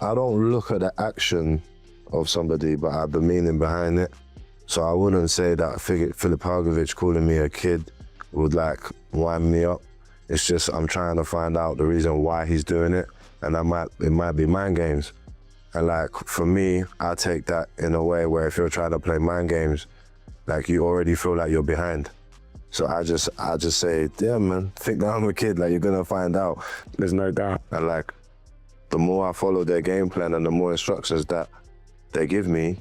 I don't look at the action of somebody, but at the meaning behind it. So I wouldn't say that Filip Hrgovic calling me a kid would like wind me up. It's just I'm trying to find out the reason why he's doing it, and it might be mind games. And like for me, I take that in a way where if you're trying to play mind games, like you already feel like you're behind. So I just say, yeah, man, think that I'm a kid. Like you're gonna find out. There's no doubt. And like the more I follow their game plan and the more instructions that they give me,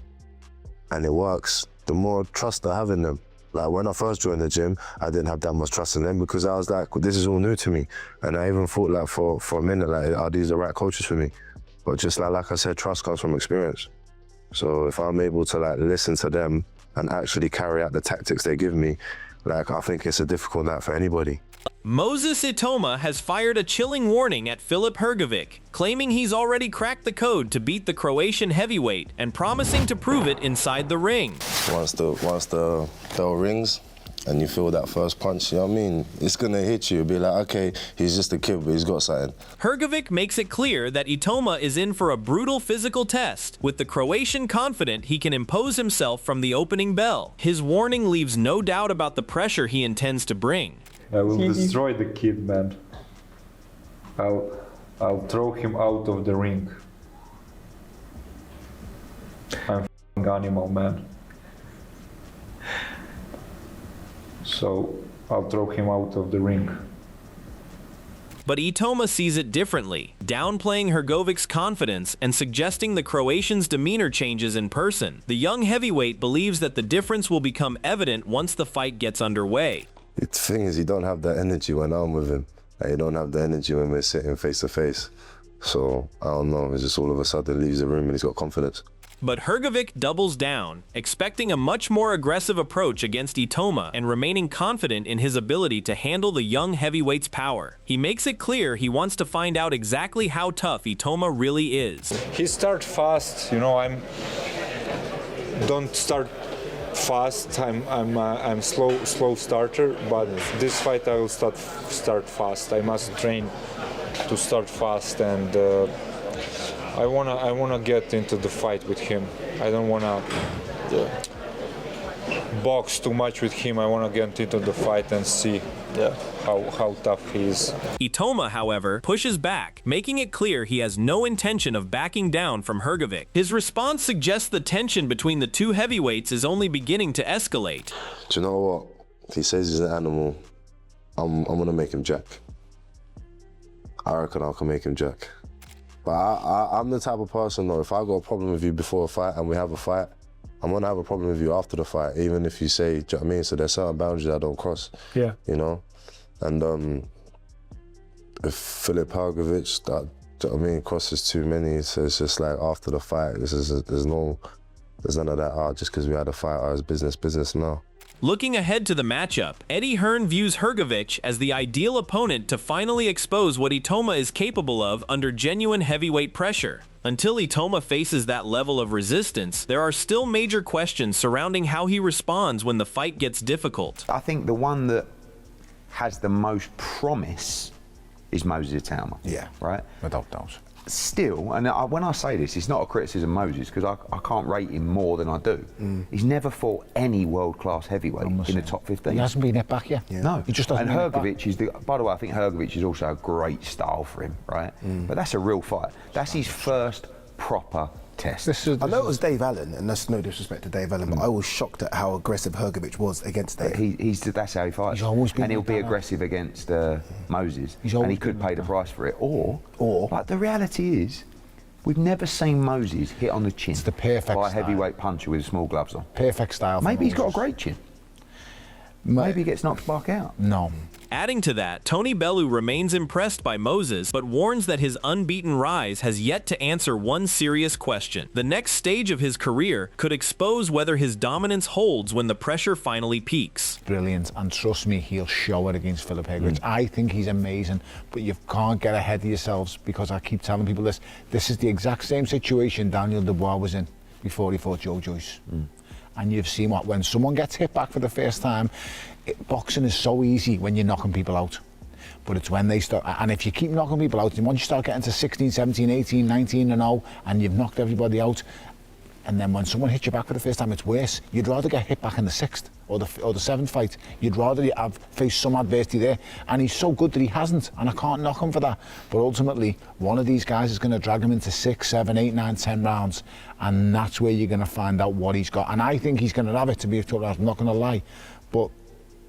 and it works, the more trust I have in them. Like when I first joined the gym, I didn't have that much trust in them because I was like, well, this is all new to me. And I even thought like for a minute, like, are these the right coaches for me? But just like I said, trust comes from experience. So if I'm able to like listen to them and actually carry out the tactics they give me, like I think it's a difficult night for anybody. Moses Itauma has fired a chilling warning at Filip Hrgovic, claiming he's already cracked the code to beat the Croatian heavyweight and promising to prove it inside the ring. Once the bell rings and you feel that first punch, you know what I mean? It's gonna hit you. You'll be like, okay, he's just a kid, but he's got something. Hrgovic makes it clear that Itauma is in for a brutal physical test, with the Croatian confident he can impose himself from the opening bell. His warning leaves no doubt about the pressure he intends to bring. I will destroy the kid, man. I'll throw him out of the ring. I'm an animal, man. So I'll throw him out of the ring. But Itauma sees it differently, downplaying Hrgovic's confidence and suggesting the Croatian's demeanor changes in person. The young heavyweight believes that the difference will become evident once the fight gets underway. The thing is, you don't have that energy when I'm with him. Like, you don't have the energy when we're sitting face to face. So, I don't know, it's just all of a sudden leaves the room and he's got confidence. But Hrgovic doubles down, expecting a much more aggressive approach against Itauma and remaining confident in his ability to handle the young heavyweight's power. He makes it clear he wants to find out exactly how tough Itauma really is. He starts fast, you know, don't start fast. I'm slow starter, but this fight I will start fast. I must train to start fast, and I wanna get into the fight with him. I don't wanna box too much with him. I wanna get into the fight and see how tough he is. Itauma, however, pushes back, making it clear he has no intention of backing down from Hrgovic. His response suggests the tension between the two heavyweights is only beginning to escalate. Do you know what? If he says he's an animal, I'm gonna make him jack. I reckon I can make him jack. But I'm the type of person, though, if I got a problem with you before a fight and we have a fight, I'm gonna have a problem with you after the fight, even if you say, do you know what I mean? So there's certain boundaries I don't cross. Yeah. You know? And if Filip Hrgovic, do you know what I mean, crosses too many, so it's just like after the fight, there's none of that, just because we had a fight, it's business now. Looking ahead to the matchup, Eddie Hearn views Hrgovic as the ideal opponent to finally expose what Itauma is capable of under genuine heavyweight pressure. Until Itauma faces that level of resistance, there are still major questions surrounding how he responds when the fight gets difficult. I think the one that has the most promise is Moses Itauma. Yeah. Right? Without doubt. Still, and when I say this, it's not a criticism of Moses, because I can't rate him more than I do. He's never fought any world-class heavyweight in the top 15. He hasn't been hit back yet. No. He just doesn't. And Hrgovic is by the way, I think Hrgovic is also a great style for him, right? But that's a real fight. That's his first proper test. I know it was Dave Allen, and that's no disrespect to Dave Allen, but I was shocked at how aggressive Hrgovic was against Dave. That's how he fights. He's always been, and he'll be aggressive against Moses, and he could pay the price for it. Or, but the reality is, we've never seen Moses hit on the chin. It's the perfect by a heavyweight puncher with small gloves on. Perfect style. Maybe he's got a great chin. Maybe he gets knocked back out. No. Adding to that, Tony Bellew remains impressed by Moses, but warns that his unbeaten rise has yet to answer one serious question. The next stage of his career could expose whether his dominance holds when the pressure finally peaks. Brilliant, and trust me, he'll show it against Filip Hrgovic. I think he's amazing, but you can't get ahead of yourselves, because I keep telling people this. This is the exact same situation Daniel Dubois was in before he fought Joe Joyce. And you've seen what, when someone gets hit back for the first time, boxing is so easy when you're knocking people out. But it's when they start, and if you keep knocking people out, and once you start getting to 16, 17, 18, 19 and 0, and you've knocked everybody out, and then when someone hits you back for the first time, it's worse. You'd rather get hit back in the 6th or the 7th fight. You'd rather have faced some adversity there. And he's so good that he hasn't, and I can't knock him for that. But ultimately, one of these guys is going to drag him into 6, 7, 8, 9, 10 rounds, and that's where you're going to find out what he's got. And I think he's going to have it, to be a tough round. I'm not going to lie, but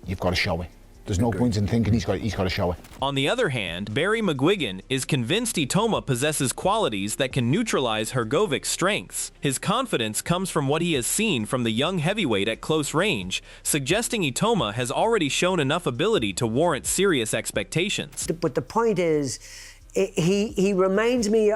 you've got to show it. There's no point in thinking he's got to show it. On the other hand, Barry McGuigan is convinced Itauma possesses qualities that can neutralize Hrgovic's strengths. His confidence comes from what he has seen from the young heavyweight at close range, suggesting Itauma has already shown enough ability to warrant serious expectations. But the point is, he reminds me,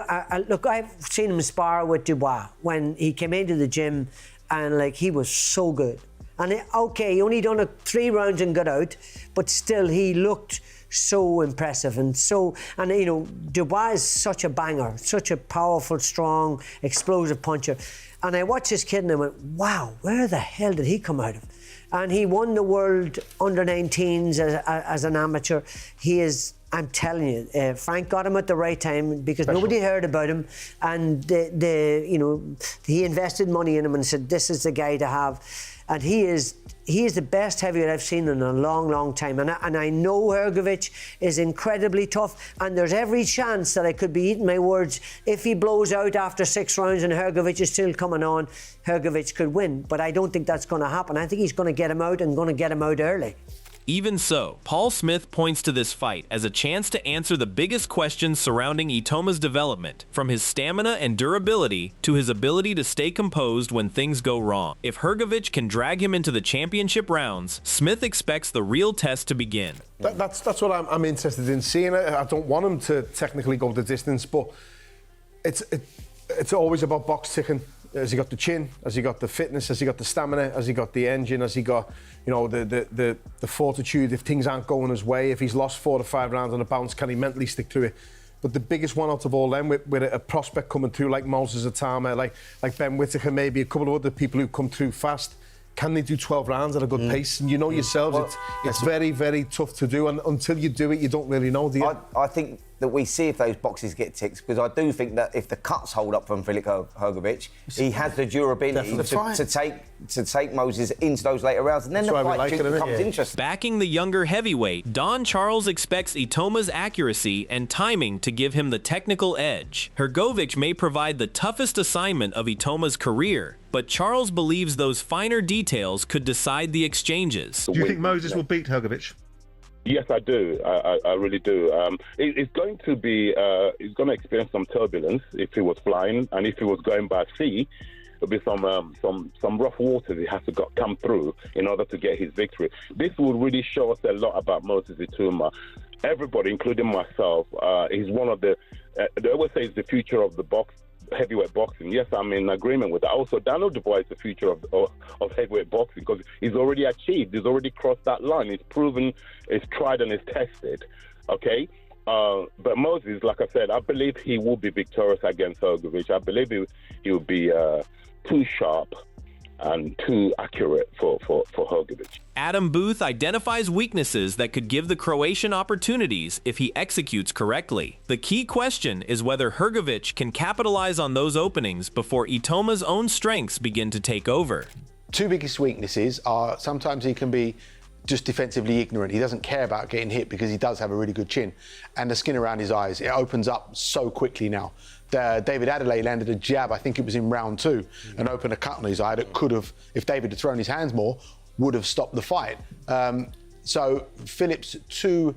look, I've seen him spar with Dubois when he came into the gym, and like, he was so good. And okay, he only done 3 rounds and got out, but still he looked so impressive and you know, Dubois is such a banger, such a powerful, strong, explosive puncher. And I watched this kid and I went, wow, where the hell did he come out of? And he won the world under-19s as an amateur. He is, I'm telling you, Frank got him at the right time because nobody heard about him, and you know, he invested money in him and said, this is the guy to have. And he is the best heavyweight I've seen in a long, long time. And I know Hrgovic is incredibly tough, and there's every chance that I could be eating my words. If he blows out after 6 rounds and Hrgovic is still coming on, Hrgovic could win. But I don't think that's going to happen. I think he's going to get him out, and going to get him out early. Even so, Paul Smith points to this fight as a chance to answer the biggest questions surrounding Itauma's development, from his stamina and durability to his ability to stay composed when things go wrong. If Hrgovic can drag him into the championship rounds, Smith expects the real test to begin. That's what I'm interested in seeing. I don't want him to technically go the distance, but it's always about box ticking. Has he got the chin? Has he got the fitness? Has he got the stamina? Has he got the engine? Has he got, you know, the fortitude if things aren't going his way? If he's lost 4 to 5 rounds on a bounce, can he mentally stick through it? But the biggest one out of all them, with a prospect coming through like Moses Itauma, like Ben Whittaker, maybe a couple of other people who come through fast, can they do 12 rounds at a good pace? And you know yourselves, it's very, very tough to do. And until you do it, you don't really know, do you? I think that we see if those boxes get ticked, because I do think that if the cuts hold up from Filip Hrgovic, he has the durability to take Moses into those later rounds, and then the fight becomes interesting. Backing the younger heavyweight, Don Charles expects Itauma's accuracy and timing to give him the technical edge. Hrgovic may provide the toughest assignment of Itauma's career, but Charles believes those finer details could decide the exchanges. Do you think Moses will beat Hrgovic? Yes, I do. I really do. It's going to be. He's going to experience some turbulence if he was flying, and if he was going by sea, there'll be some rough waters he has to come through in order to get his victory. This will really show us a lot about Moses Itauma. Everybody, including myself, he's one of the. They always say he's the future of the heavyweight boxing. Yes, I'm in agreement with that. Also, Daniel Dubois is the future of heavyweight boxing because he's already achieved, he's already crossed that line. He's proven, it's tried and it's tested. Okay? But Moses, like I said, I believe he will be victorious against Hrgovic. I believe he will be too sharp and too accurate for Hrgovic. Adam Booth identifies weaknesses that could give the Croatian opportunities if he executes correctly. The key question is whether Hrgovic can capitalize on those openings before Itauma's own strengths begin to take over. 2 biggest weaknesses are sometimes he can be just defensively ignorant. He doesn't care about getting hit because he does have a really good chin. And the skin around his eyes, it opens up so quickly now. David Adelaide landed a jab, I think it was in round 2, and opened a cut on his eye that could have, if David had thrown his hands more, would have stopped the fight. So Filip's 2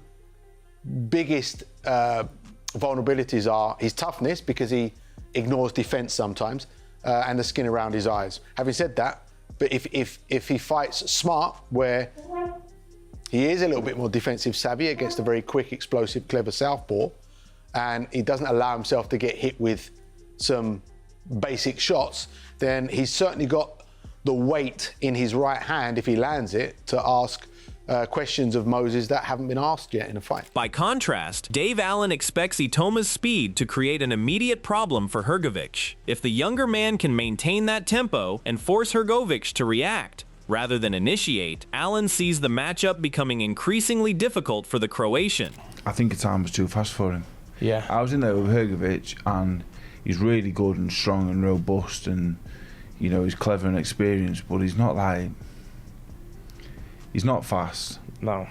biggest vulnerabilities are his toughness, because he ignores defence sometimes, and the skin around his eyes. Having said that, but if he fights smart, where he is a little bit more defensive savvy against a very quick, explosive, clever southpaw, and he doesn't allow himself to get hit with some basic shots, then he's certainly got the weight in his right hand, if he lands it, to ask questions of Moses that haven't been asked yet in a fight. By contrast, Dave Allen expects Itauma's speed to create an immediate problem for Hrgovic. If the younger man can maintain that tempo and force Hrgovic to react, Rather than initiate, Allen sees the matchup becoming increasingly difficult for the Croatian. I think Itauma was too fast for him. Yeah. I was in there with Hrgovic, and he's really good and strong and robust, and you know, he's clever and experienced, but he's not fast. No.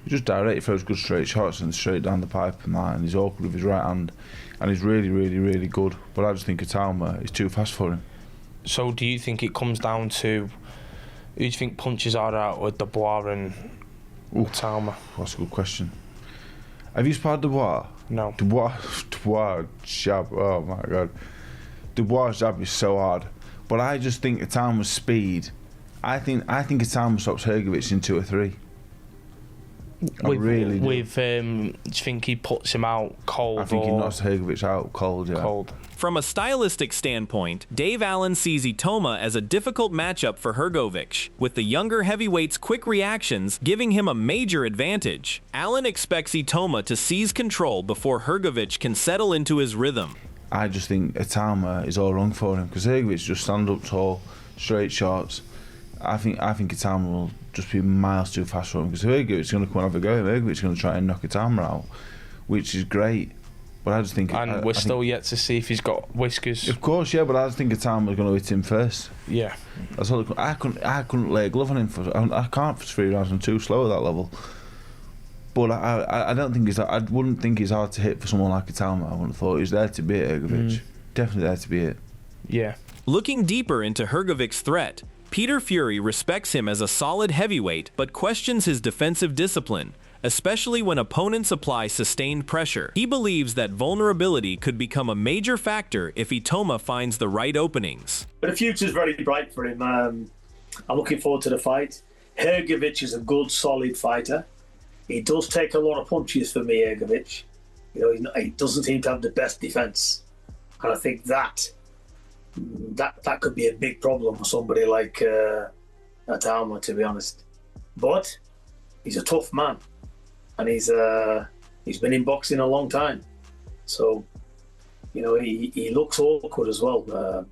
He's just direct, he throws good straight shots and straight down the pipe and that, and he's awkward with his right hand, and he's really, really, really good. But I just think Itauma is too fast for him. So do you think it comes down to who do you think punches harder out with Dubois and Itauma? That's a good question. Have you sparred Dubois? No. Dubois jab, oh my god. Dubois jab is so hard. But I just think Itauma's speed, I think Itauma stops Hrgovic in 2 or 3. I really do. Do you think he puts him out cold? I think he knocks Hrgovic out cold, yeah. Cold. From a stylistic standpoint, Dave Allen sees Itauma as a difficult matchup for Hrgovic, with the younger heavyweight's quick reactions giving him a major advantage. Allen expects Itauma to seize control before Hrgovic can settle into his rhythm. I just think Itauma is all wrong for him, because Hrgovic just stand up tall, straight shots. I think Itauma will just be miles too fast for him, because Hrgovic is going to come and have a go. Hrgovic is going to try and knock Itauma out, which is great. But I just think... And we're still yet to see if he's got whiskers. Of course, yeah, but I just think Itauma is going to hit him first. Yeah. That's all. I couldn't lay a glove on him I can't for 3 rounds. I'm too slow at that level. But I don't think I wouldn't think he's hard to hit for someone like Itauma. I wouldn't have thought he's there to beat Hrgovic. Definitely there to beat it. Yeah. Looking deeper into Hrgovic's threat, Peter Fury respects him as a solid heavyweight, but questions his defensive discipline, especially when opponents apply sustained pressure. He believes that vulnerability could become a major factor if Itauma finds the right openings. But the future's very bright for him. I'm looking forward to the fight. Hrgovic is a good, solid fighter. He does take a lot of punches for me, Hrgovic. You know, he doesn't seem to have the best defence. And I think that could be a big problem for somebody like Itauma, to be honest. But he's a tough man. And he's been in boxing a long time. So, you know, he looks awkward as well.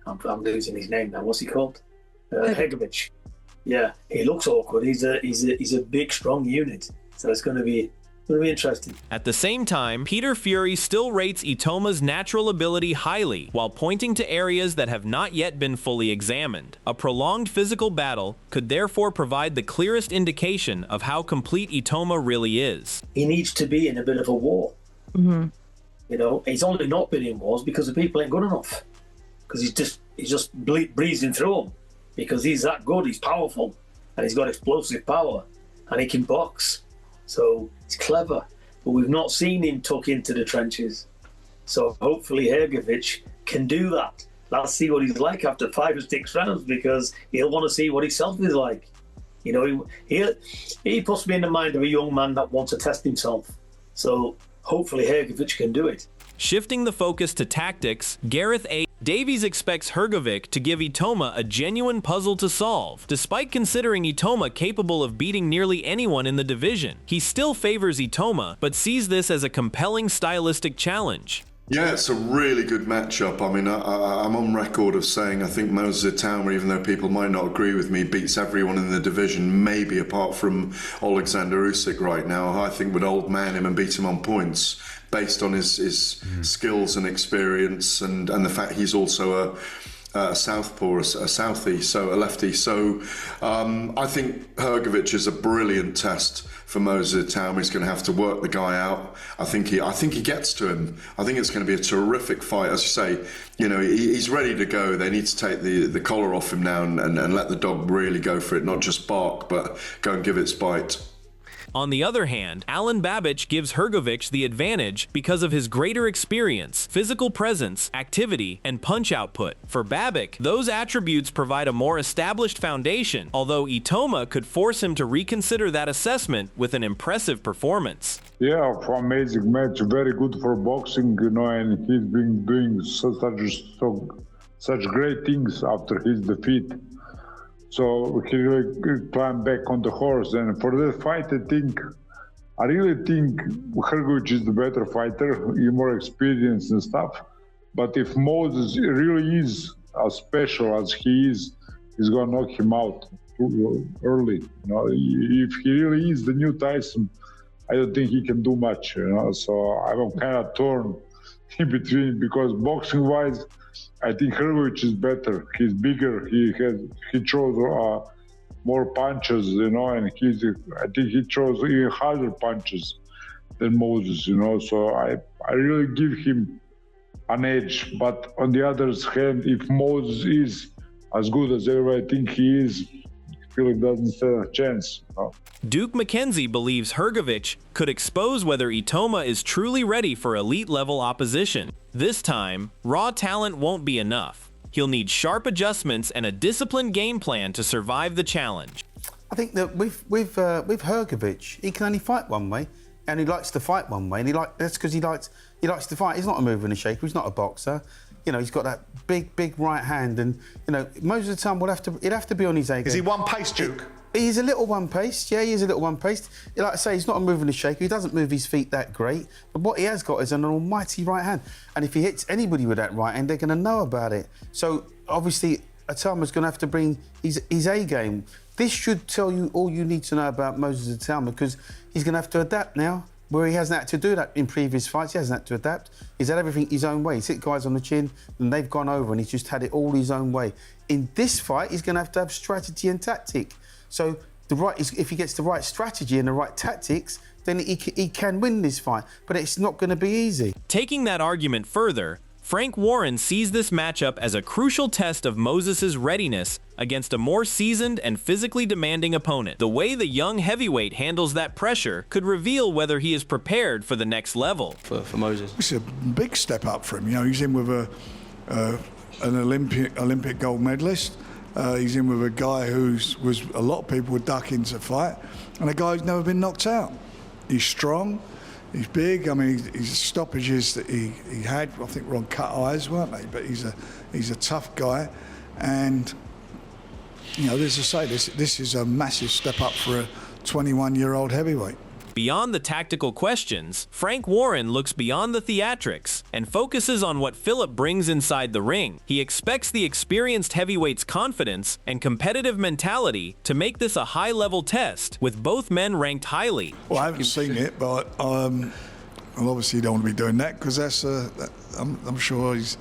I'm losing his name now. What's he called? Hrgovic. Yeah, he looks awkward. He's a big, strong unit. So it's going to be interesting. At the same time, Peter Fury still rates Itauma's natural ability highly, while pointing to areas that have not yet been fully examined. A prolonged physical battle could therefore provide the clearest indication of how complete Itauma really is. He needs to be in a bit of a war. Mm-hmm. You know, he's only not been in wars because the people ain't good enough. Because he's just breezing through them. Because he's that good, he's powerful, and he's got explosive power, and he can box. So he's clever, but we've not seen him tuck into the trenches. So hopefully Hrgovic can do that. Let's see what he's like after 5 or 6 rounds, because he'll want to see what himself is like. You know, he puts me in the mind of a young man that wants to test himself. So hopefully Hrgovic can do it. Shifting the focus to tactics, Gareth A. Davies expects Hrgovic to give Itauma a genuine puzzle to solve. Despite considering Itauma capable of beating nearly anyone in the division, he still favors Itauma, but sees this as a compelling stylistic challenge. Yeah, it's a really good matchup. I mean, I'm on record of saying I think Moses Itauma, even though people might not agree with me, beats everyone in the division, maybe apart from Alexander Usyk right now. I think would old man him and beat him on points based on his skills and experience, and the fact he's also a southpaw, a southie, so a lefty. So I think Hrgovic is a brilliant test for Moses Itauma. He's going to have to work the guy out. I think he gets to him. I think it's going to be a terrific fight. As you say, you know, he's ready to go. They need to take the collar off him now and let the dog really go for it, not just bark, but go and give its bite. On the other hand, Alen Babic gives Hrgovic the advantage because of his greater experience, physical presence, activity, and punch output. For Babic, those attributes provide a more established foundation, although Itauma could force him to reconsider that assessment with an impressive performance. Yeah, for amazing match, very good for boxing, you know, and he's been doing such great things after his defeat. So he really climbed back on the horse, and for that fight, I really think Hrgovic is the better fighter, he's more experienced and stuff. But if Moses really is as special as he is, he's gonna knock him out too early. You know, if he really is the new Tyson, I don't think he can do much. You know, so I'm kind of torn in between because boxing-wise, I think Hrgovic is better. He's bigger. He throws more punches, you know, and I think he throws even harder punches than Moses, you know. So I really give him an edge. But on the other hand, if Moses is as good as everybody think he is, Filip doesn't stand a chance. You know? Duke McKenzie believes Hrgovic could expose whether Itauma is truly ready for elite-level opposition. This time, raw talent won't be enough. He'll need sharp adjustments and a disciplined game plan to survive the challenge. I think that with Hrgovic, he can only fight one way, and he likes to fight one way, and that's because he likes to fight. He's not a mover and a shaker. He's not a boxer. You know, he's got that big right hand, and you know, most of the time he'd have to be on his A game. Is he one-paced, Duke? He's a little one-paced, yeah, he is a little one-paced. Like I say, he's not a mover and a shaker. He doesn't move his feet that great. But what he has got is an almighty right hand. And if he hits anybody with that right hand, they're going to know about it. So, obviously, Itauma's going to have to bring his A game. This should tell you all you need to know about Moses Itauma, because he's going to have to adapt now, where he hasn't had to do that in previous fights. He hasn't had to adapt. He's had everything his own way. He's hit guys on the chin, and they've gone over, and he's just had it all his own way. In this fight, he's going to have strategy and tactic. So if he gets the right strategy and the right tactics, then he can win this fight. But it's not going to be easy. Taking that argument further, Frank Warren sees this matchup as a crucial test of Moses' readiness against a more seasoned and physically demanding opponent. The way the young heavyweight handles that pressure could reveal whether he is prepared for the next level. For Moses. It's a big step up for him. You know, he's in with an Olympic gold medalist. He's in with a guy was a lot of people would duck into fight, and a guy who's never been knocked out. He's strong, he's big. I mean, his stoppages that he had, I think, were on cut eyes, weren't they? But he's a tough guy, and you know, as I say, this is a massive step up for a 21-year-old heavyweight. Beyond the tactical questions, Frank Warren looks beyond the theatrics and focuses on what Filip brings inside the ring. He expects the experienced heavyweight's confidence and competitive mentality to make this a high-level test, with both men ranked highly. Well, I haven't seen it, but well, obviously you don't want to be doing that, because I'm sure he's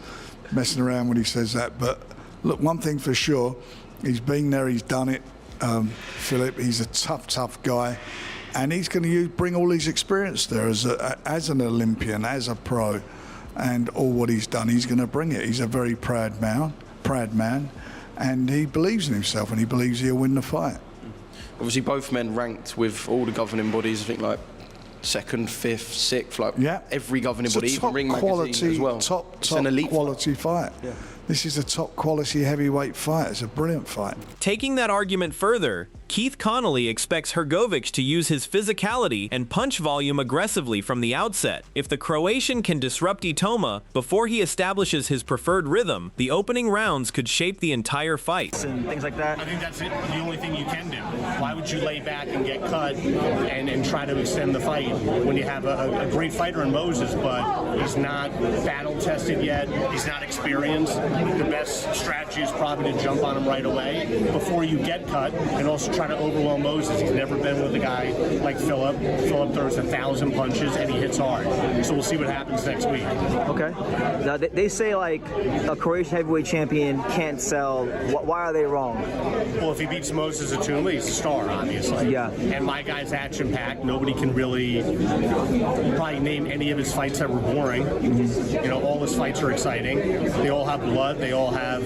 messing around when he says that. But look, one thing for sure, he's been there, he's done it. Filip, he's a tough guy. And he's going to bring all his experience there as an Olympian, as a pro, and all what he's done. He's going to bring it. He's a very proud man, and he believes in himself, and he believes he'll win the fight. Obviously, both men ranked with all the governing bodies. I think like 2nd, 5th, 6th, like every governing body, even Ring Magazine as well. Top it's an elite quality fight. Yeah. This is a top quality heavyweight fight. It's a brilliant fight. Taking that argument further, Keith Connolly expects Hrgovic to use his physicality and punch volume aggressively from the outset. If the Croatian can disrupt Itauma before he establishes his preferred rhythm, the opening rounds could shape the entire fight. And things like that. I think that's the only thing you can do. Why would you lay back and get cut and try to extend the fight when you have a great fighter in Moses, but he's not battle tested yet, he's not experienced. The best strategy is probably to jump on him right away before you get cut, and also try to overwhelm Moses. He's never been with a guy like Filip. Filip throws 1,000 punches and he hits hard. So we'll see what happens next week. Okay. Now they say like a Croatian heavyweight champion can't sell. Why are they wrong? Well, if he beats Moses Itauma, he's a star, obviously. Yeah. And my guy's action-packed. Nobody can really probably name any of his fights that were boring. You know, all his fights are exciting. They all have blood. They all have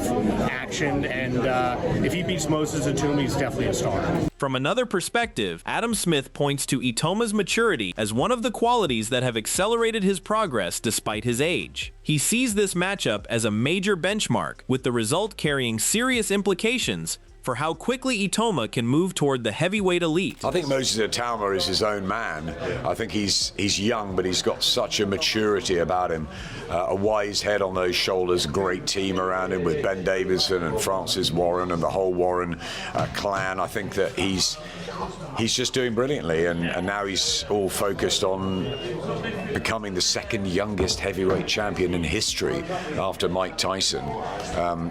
action, and if he beats Moses Itauma, he's definitely a star. From another perspective, Adam Smith points to Itauma's maturity as one of the qualities that have accelerated his progress despite his age. He sees this matchup as a major benchmark, with the result carrying serious implications for how quickly Itauma can move toward the heavyweight elite. I think Moses Itauma is his own man. I think he's young, but he's got such a maturity about him, a wise head on those shoulders, a great team around him with Ben Davison and Francis Warren and the whole Warren clan. I think that he's just doing brilliantly, and now he's all focused on becoming the second youngest heavyweight champion in history after Mike Tyson.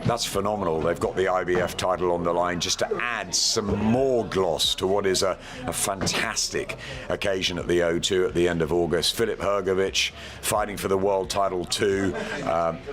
That's phenomenal. They've got the IBF title on the line just to add some more gloss to what is a fantastic occasion at the O2 at the end of August. Filip Hrgovic fighting for the world title too,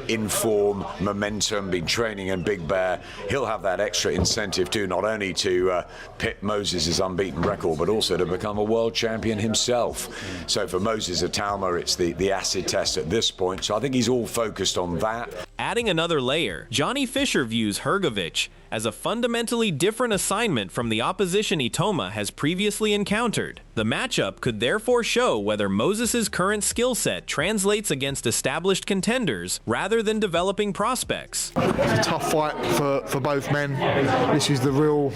in form, momentum, been training in Big Bear. He'll have that extra incentive too, not only to pit Moses' unbeaten record, but also to become a world champion himself. So for Moses Itauma, it's the acid test at this point. So I think he's all focused on that. Adding another layer, Johnny Fisher views Hrgovic as a fundamentally different assignment from the opposition Itauma has previously encountered. The matchup could therefore show whether Moses' current skill set translates against established contenders rather than developing prospects. It's a tough fight for both men. This is the real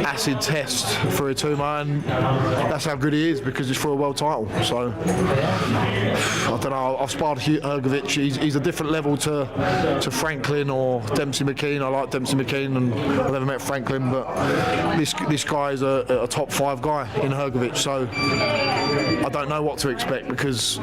acid test for Itauma, and that's how good he is, because it's for a world title. So I don't know, I've sparred Hrgovic. He's a different level to Franklin or Dempsey McKean. I like Dempsey McKean, and I've never met Franklin, but this guy is a top 5 guy in Hrgovic, so I don't know what to expect, because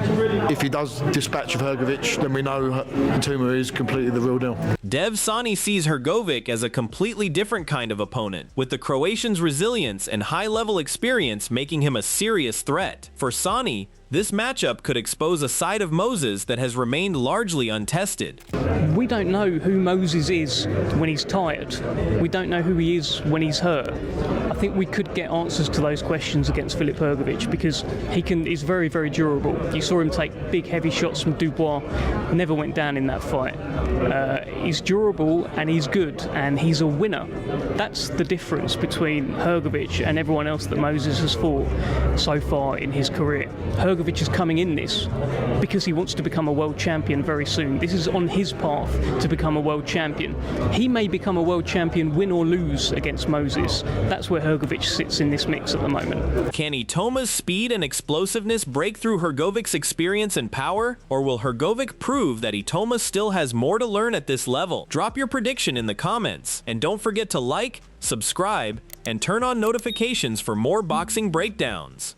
if he does dispatch of Hrgovic, then we know Itauma is completely the real deal. Dev Sani sees Hrgovic as a completely different kind of opponent, with the Croatian's resilience and high-level experience making him a serious threat. For Sani, this matchup could expose a side of Moses that has remained largely untested. We don't know who Moses is when he's tired. We don't know who he is when he's hurt. I think we could get answers to those questions against Filip Hrgovic, because he's very, very durable. You saw him take big, heavy shots from Dubois, never went down in that fight. He's durable and he's good and he's a winner. That's the difference between Hrgovic and everyone else that Moses has fought so far in his career. Hrgovic is coming in this because he wants to become a world champion very soon. This is on his path to become a world champion. He may become a world champion, win or lose against Moses. That's where Hrgovic sits in this mix at the moment. Can Itauma's speed and explosiveness break through Hrgovic's experience and power? Or will Hrgovic prove that Itauma still has more to learn at this level? Drop your prediction in the comments. And don't forget to like, subscribe, and turn on notifications for more boxing breakdowns.